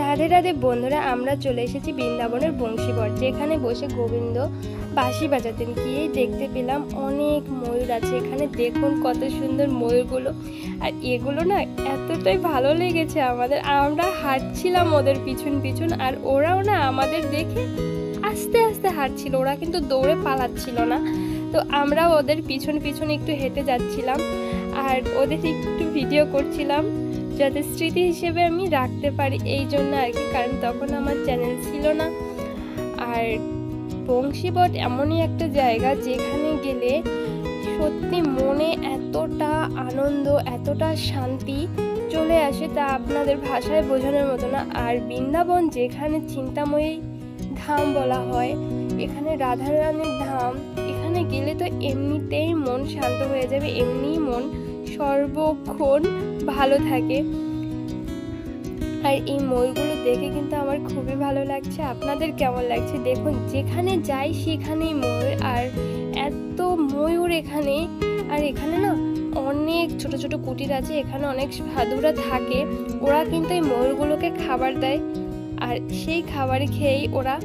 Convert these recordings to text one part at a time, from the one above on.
রাধে রাধে বন্ধুরা, আমরা চলে এসেছি বৃন্দাবনের বংশীবট, যেখানে বসে গোবিন্দ বাঁশি বাজাতেন। গিয়েই দেখতে পেলাম অনেক ময়ূর আছে এখানে। দেখুন কত সুন্দর ময়ূরগুলো, আর এগুলো না এতটাই ভালো লেগেছে আমাদের। আমরা হাঁটছিলাম ওদের পিছন পিছন, আর ওরাও না আমাদের দেখে আস্তে আস্তে হাঁটছিল, ওরা কিন্তু দৌড়ে পালাচ্ছিল না। তো আমরাও ওদের পিছন পিছন একটু হেঁটে যাচ্ছিলাম, আর ওদের একটু ভিডিও করছিলাম যাতে স্মৃতি হিসেবে আমি রাখতে পারি, এই জন্য আর কি, কারণ তখন আমার চ্যানেল ছিল না। আর বংশীবট এমনই একটা জায়গা যেখানে গেলে সত্যি মনে এতটা আনন্দ, এতটা শান্তি চলে আসে, তা আপনাদের ভাষায় বোঝানোর মতো না। আর বৃন্দাবন যেখানে চিন্তাময়ী ধাম বলা হয়, এখানে রাধারানীর ধাম, এখানে গেলে তো এমনিতেই মন শান্ত হয়ে যাবে, এমনিই মন সর্বক্ষণ ভালো থাকে। আর এই ময়ূরগুলো দেখে কিন্তু আমার খুবই ভালো লাগছে। আপনাদের কেমন লাগছে দেখুন, যেখানে যাই সেখানেই ময়ূর, আর এত ময়ূর এখানে। আর এখানে না অনেক ছোট ছোট কুটির আছে, এখানে অনেক সাধুরা থাকে, ওরা কিন্তু এই ময়ূরগুলোকে খাবার দেয়, আর সেই খাবার খেয়েই ওরা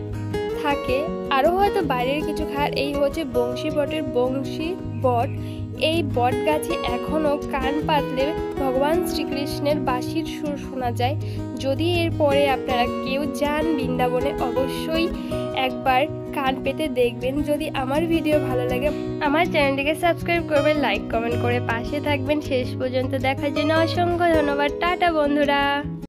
থাকে। আরও হয়তো বাইরের কিছু খায়। এই হচ্ছে বংশীবটের বংশী বট। এই বট গাছে এখনও কান পাতলে ভগবান শ্রীকৃষ্ণের বাঁশির সুর শোনা যায়। যদি এরপরে আপনারা কেউ যান বৃন্দাবনে, অবশ্যই একবার কান পেতে দেখবেন। যদি আমার ভিডিও ভালো লাগে আমার চ্যানেলটিকে সাবস্ক্রাইব করবেন, লাইক কমেন্ট করে পাশে থাকবেন। শেষ পর্যন্ত দেখার জন্য অসংখ্য ধন্যবাদ। টাটা বন্ধুরা।